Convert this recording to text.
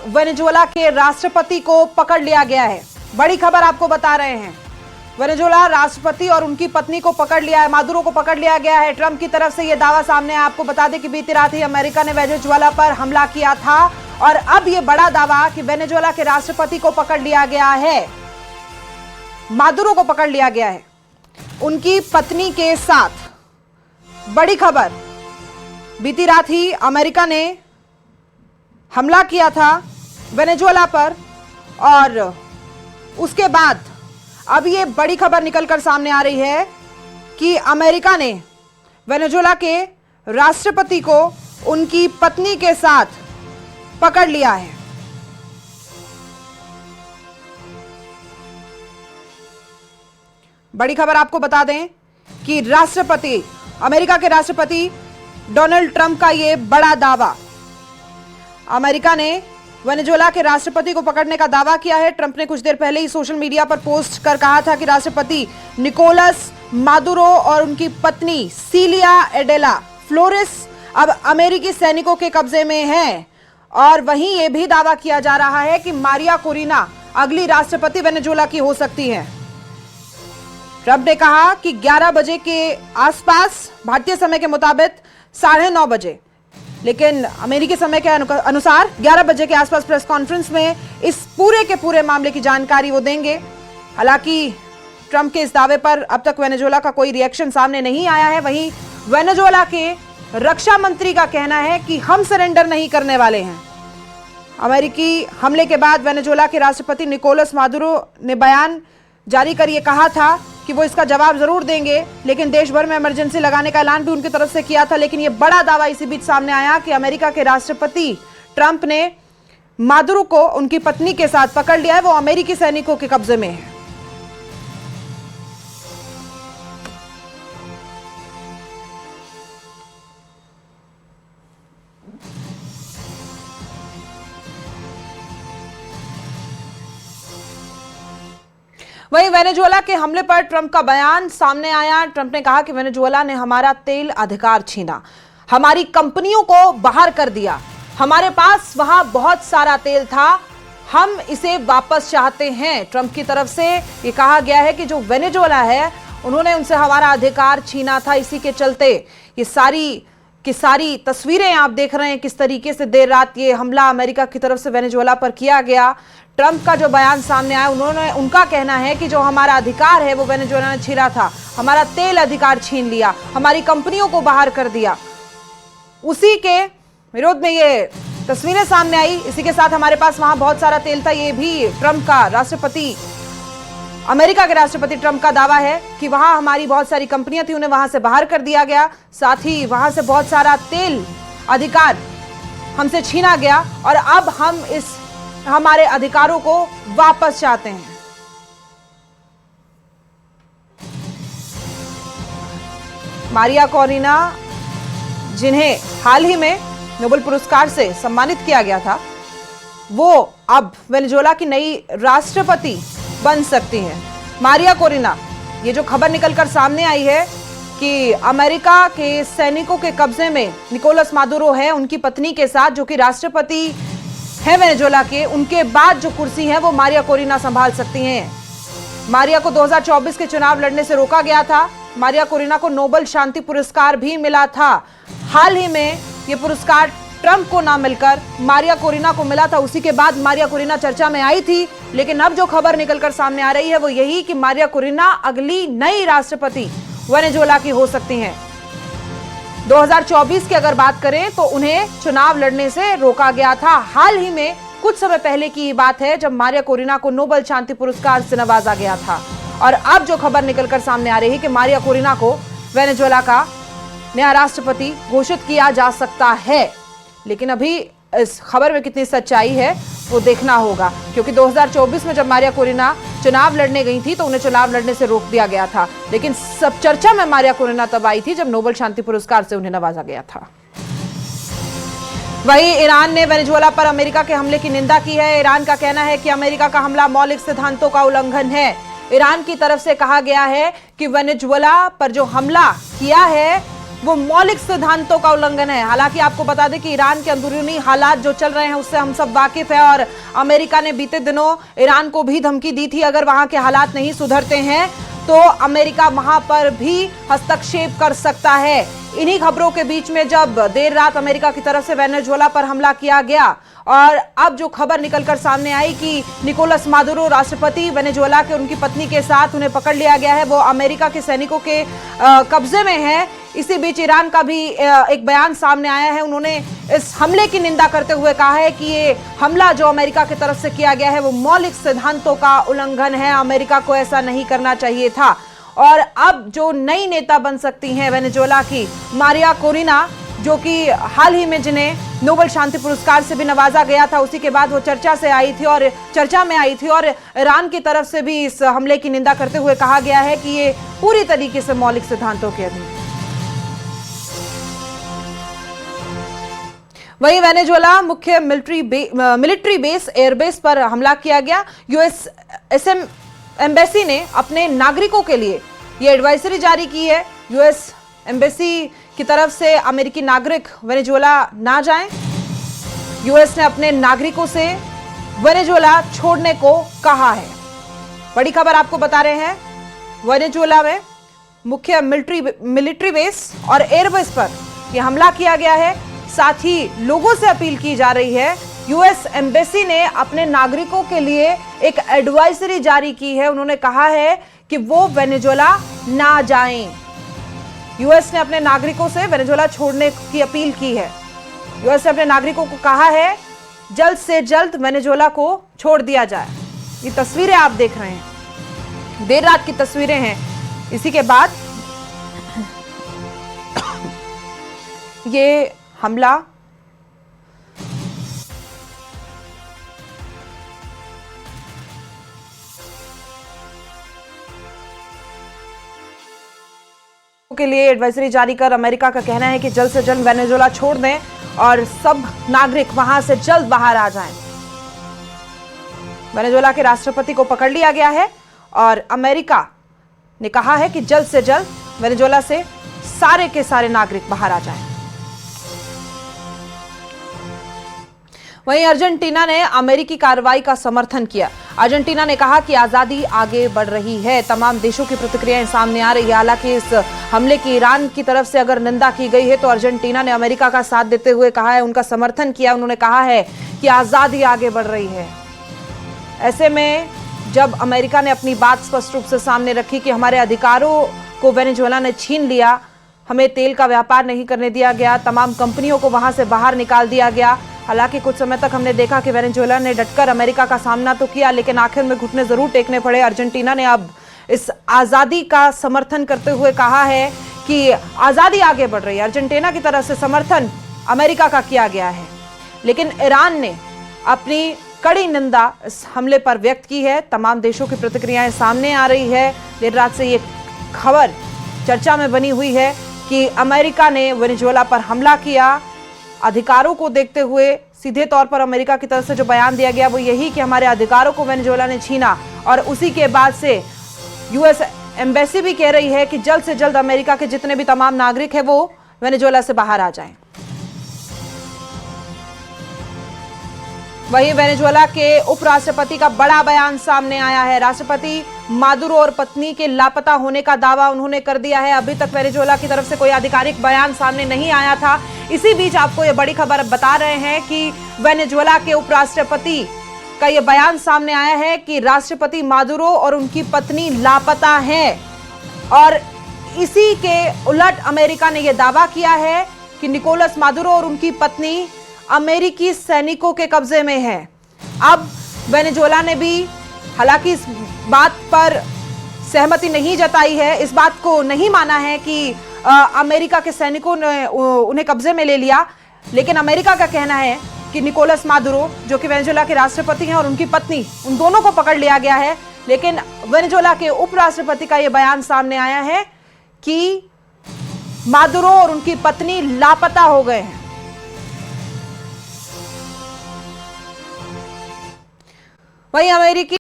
Venezuela के राष्ट्रपति को पकड़ लिया गया है। बड़ी खबर आपको बता रहे हैं, वेनेजुएला राष्ट्रपति और उनकी पत्नी को पकड़ लिया है, मादुरो को पकड़ लिया गया है। ट्रंप की तरफ से यह दावा सामने है। आपको बता दें कि बीती रात ही अमेरिका ने वेनेजुएला पर हमला किया था और अब यह बड़ा दावा कि वेनेजुएला के राष्ट्रपति को पकड़ लिया गया है, मादुरो को पकड़ लिया गया है उनकी पत्नी के साथ। बड़ी खबर, बीती रात ही अमेरिका ने हमला किया था वेनेजुएला पर और उसके बाद अब ये बड़ी खबर निकलकर सामने आ रही है कि अमेरिका ने वेनेजुएला के राष्ट्रपति को उनकी पत्नी के साथ पकड़ लिया है। बड़ी खबर आपको बता दें कि राष्ट्रपति, अमेरिका के राष्ट्रपति डोनाल्ड ट्रंप का यह बड़ा दावा, अमेरिका ने वेनेजुएला के राष्ट्रपति को पकड़ने का दावा किया है। ट्रंप ने कुछ देर पहले ही सोशल मीडिया पर पोस्ट कर कहा था कि राष्ट्रपति निकोलस मादुरो और उनकी पत्नी सीलिया एडेला फ्लोरेस अब अमेरिकी सैनिकों के कब्जे में हैं और वहीं यह भी दावा किया जा रहा है कि मारिया कोरिना अगली राष्ट्रपति वेनेजुएला की हो सकती हैं। ट्रंप ने कहा कि 11 बजे के आसपास, भारतीय समय के मुताबिक 9:30 बजे, लेकिन अमेरिकी समय के अनुसार 11 बजे के आसपास प्रेस कॉन्फ्रेंस में इस पूरे के पूरे मामले की जानकारी वो देंगे। हालांकि ट्रंप के इस दावे पर अब तक वेनेजुएला का कोई रिएक्शन सामने नहीं आया है। वहीं वेनेजुएला के रक्षा मंत्री का कहना है कि हम सरेंडर नहीं करने वाले हैं। अमेरिकी हमले के बाद वेनेजुएला के राष्ट्रपति निकोलस मादुरो ने बयान जारी कर यह कहा था कि वो इसका जवाब जरूर देंगे, लेकिन देश भर में इमरजेंसी लगाने का ऐलान भी उनकी तरफ से किया था। लेकिन ये बड़ा दावा इसी बीच सामने आया कि अमेरिका के राष्ट्रपति ट्रंप ने मादुरो को उनकी पत्नी के साथ पकड़ लिया है, वो अमेरिकी सैनिकों के कब्जे में है। वहीं वेनेजुएला के हमले पर ट्रंप का बयान सामने आया। ट्रंप ने कहा कि वेनेजुएला ने हमारा तेल अधिकार छीना, हमारी कंपनियों को बाहर कर दिया, हमारे पास वहां बहुत सारा तेल था, हम इसे वापस चाहते हैं। ट्रंप की तरफ से ये कहा गया है कि जो वेनेजुएला है उन्होंने उनसे हमारा अधिकार छीना था। इसी के चलते ये सारी तस्वीरें आप देख रहे हैं किस तरीके से देर रात ये हमला अमेरिका की तरफ से वेनेजुएला पर किया गया। ट्रंप का जो बयान सामने आया, उनका कहना है कि जो हमारा अधिकार है वो वेनेजुएला ने छीना था, हमारा तेल अधिकार छीन लिया, हमारी कंपनियों को बाहर कर दिया। उसी के विरोध में ये तस्वीरें सामने आई। इसी के साथ हमारे पास वहां बहुत सारा तेल था, ये भी ट्रंप का, राष्ट्रपति, अमेरिका के राष्ट्रपति ट्रंप का दावा है कि वहां हमारी बहुत सारी कंपनियां थी, उन्हें वहां से बाहर कर दिया गया, साथ ही वहां से बहुत सारा तेल अधिकार हमसे छीना गया और अब हम हमारे अधिकारों को वापस चाहते हैं। मारिया कोरिना, जिन्हें हाल ही में नोबेल पुरस्कार से सम्मानित किया गया था, वो अब वेनेजुएला की नई राष्ट्रपति बन सकती हैं। मारिया कोरिना, ये जो खबर निकलकर सामने आई है कि अमेरिका के सैनिकों के कब्जे में निकोलस मादुरो है उनकी पत्नी के साथ, जो कि राष्ट्रपति है वेनेजुएला के, उनके बाद जो कुर्सी है वो मारिया कोरिना संभाल सकती हैं। मारिया को 2024 के चुनाव लड़ने से रोका गया था। मारिया कोरिना को नोबेल शांति पुरस्कार भी मिला था। हाल ही में ये पुरस्कार ट्रंप को ना मिलकर मारिया कोरिना को मिला था। उसी के बाद मारिया कोरिना चर्चा में आई थी, लेकिन अब जो खबर निकलकर सामने आ रही है वो यही कि मारिया कोरिना अगली नई राष्ट्रपति वेनेजुएला की हो सकती हैं। 2024 की अगर बात करें तो उन्हें चुनाव लड़ने से रोका गया था। हाल ही में कुछ समय पहले की बात है जब मारिया कोरिना को नोबेल शांति पुरस्कार से नवाजा गया था और अब जो खबर निकलकर सामने आ रही है कि मारिया कोरिना को वेनेजुएला का नया राष्ट्रपति घोषित किया जा सकता है। लेकिन अभी इस खबर में कितनी सच्चाई है वो देखना होगा, क्योंकि 2024 में जब मारिया कोरिना चुनाव लड़ने गई थी तो उन्हें चुनाव लड़ने से रोक दिया गया था, लेकिन सब चर्चा में मारिया कोरिना तब आई थी जब नोबेल शांति पुरस्कार से उन्हें नवाजा गया था। वहीं ईरान ने वेनेजुएला पर अमेरिका के हमले की निंदा की है। ईरान का कहना है कि अमेरिका का हमला मौलिक सिद्धांतों का उल्लंघन है। ईरान की तरफ से कहा गया है कि वेनेजुएला पर जो हमला किया है वो मौलिक सिद्धांतों का उल्लंघन है। हालांकि आपको बता दें कि ईरान के अंदरूनी हालात जो चल रहे हैं उससे हम सब वाकिफ है और अमेरिका ने बीते दिनों ईरान को भी धमकी दी थी, अगर वहां के हालात नहीं सुधरते हैं तो अमेरिका वहां पर भी हस्तक्षेप कर सकता है। इन्हीं खबरों के बीच में जब देर रात अमेरिका की तरफ से वेनेजुएला पर हमला किया गया और अब जो खबर निकलकर सामने आई कि निकोलस मादुरो राष्ट्रपति वेनेजुएला के उनकी पत्नी के साथ उन्हें पकड़ लिया गया है, वो अमेरिका के सैनिकों के कब्जे में है। इसी बीच ईरान का भी एक बयान सामने आया है। उन्होंने इस हमले की निंदा करते हुए कहा है कि ये हमला जो अमेरिका की तरफ से किया गया है वो मौलिक सिद्धांतों का उल्लंघन है, अमेरिका को ऐसा नहीं करना चाहिए था। और अब जो नई नेता बन सकती हैं वेनेजुएला की, मारिया कोरिना, जो कि हाल ही में जिन्हें नोबेल शांति पुरस्कार से भी नवाजा गया था, उसी के बाद वो चर्चा में आई थी और ईरान की तरफ से भी इस हमले की निंदा करते हुए कहा गया है कि ये पूरी तरीके से मौलिक सिद्धांतों के अधीन। वहीं वेनेजुएला मुख्य मिलिट्री बेस एयरबेस पर हमला किया गया। यूएस एम्बेसी ने अपने नागरिकों के लिए ये एडवाइजरी जारी की है। यूएस एम्बेसी की तरफ से अमेरिकी नागरिक वेनेजुएला ना जाएं। यूएस ने अपने नागरिकों से वेनेजुएला छोड़ने को कहा है। बड़ी खबर आपको बता रहे हैं, वेनेजुएला में मुख्य मिलिट्री बेस और एयरबेस पर यह हमला किया गया है। साथ ही लोगों से अपील की जा रही है, यूएस एम्बेसी ने अपने नागरिकों के लिए एक एडवाइजरी जारी की है। उन्होंने कहा है कि वो वेनेजुएला ना जाएं। यूएस ने अपने नागरिकों से वेनेजुएला छोड़ने की अपील की है। यूएस ने अपने नागरिकों को कहा है जल्द से जल्द वेनेजुएला को छोड़ दिया जाए। ये तस्वीरें आप देख रहे हैं, देर रात की तस्वीरें हैं। इसी के बाद ये हमला के लिए एडवाइजरी जारी कर अमेरिका का कहना है कि जल्द से जल्द वेनेजुएला छोड़ दें और सब नागरिक वहां से जल्द बाहर आ जाएं। वेनेजुएला के राष्ट्रपति को पकड़ लिया गया है और अमेरिका ने कहा है कि जल्द से जल्द वेनेजुएला से सारे के सारे नागरिक बाहर आ जाएं। वहीं अर्जेंटीना ने अमेरिकी कार्रवाई का समर्थन किया। अर्जेंटीना ने कहा कि आजादी आगे बढ़ रही है। तमाम देशों की प्रतिक्रियाएं सामने आ रही है। हालांकि इस हमले की ईरान की तरफ से अगर निंदा की गई है तो अर्जेंटीना ने अमेरिका का साथ देते हुए कहा है, उनका समर्थन किया। उन्होंने कहा है कि आजादी आगे बढ़ रही है। ऐसे में जब अमेरिका ने अपनी बात स्पष्ट रूप से सामने रखी कि हमारे अधिकारों को वेनेजुएला ने छीन लिया, हमें तेल का व्यापार नहीं करने दिया गया, तमाम कंपनियों को वहां से बाहर निकाल दिया गया। हालांकि कुछ समय तक हमने देखा कि वेनेजुएला ने डटकर अमेरिका का सामना तो किया, लेकिन आखिर में घुटने जरूर टेकने पड़े। अर्जेंटीना ने अब इस आजादी का समर्थन करते हुए कहा है कि आजादी आगे बढ़ रही है। अर्जेंटीना की तरफ से समर्थन अमेरिका का किया गया है, लेकिन ईरान ने अपनी कड़ी निंदा इस हमले पर व्यक्त की है। तमाम देशों की प्रतिक्रियाएं सामने आ रही है। देर रात से ये खबर चर्चा में बनी हुई है कि अमेरिका ने वेनेजुएला पर हमला किया। अधिकारों को देखते हुए सीधे तौर पर अमेरिका की तरफ से जो बयान दिया गया वो यही कि हमारे अधिकारों को वेनेजुएला ने छीना, और उसी के बाद से यूएस एम्बेसी भी कह रही है कि जल्द से जल्द अमेरिका के जितने भी तमाम नागरिक हैं वो वेनेजुएला से बाहर आ जाएं। वहीं वेनेजुएला के उपराष्ट्रपति का बड़ा बयान सामने आया है। राष्ट्रपति मादुरो और पत्नी के लापता होने का दावा उन्होंने कर दिया है। अभी तक वेनेजुएला की तरफ से कोई आधिकारिक बयान सामने नहीं आया था। इसी बीच आपको ये बड़ी खबर बता रहे हैं कि वेनेजुएला के उपराष्ट्रपति का ये बयान सामने आया है कि राष्ट्रपति मादुरो और उनकी पत्नी लापता हैं, और इसी के उलट अमेरिका ने यह दावा किया है कि निकोलस मादुरो और उनकी पत्नी अमेरिकी सैनिकों के कब्जे में है। अब वेनेजुएला ने भी हालांकि इस बात पर सहमति नहीं जताई है, इस बात को नहीं माना है कि अमेरिका के सैनिकों ने उन्हें कब्जे में ले लिया, लेकिन अमेरिका का कहना है कि निकोलस मादुरो जो कि वेनेजुएला के राष्ट्रपति हैं और उनकी पत्नी, उन दोनों को पकड़ लिया गया है। लेकिन वेनेजुएला के उपराष्ट्रपति का यह बयान सामने आया है कि मादुरो और उनकी पत्नी लापता हो गए हैं। वहीं अमेरिकी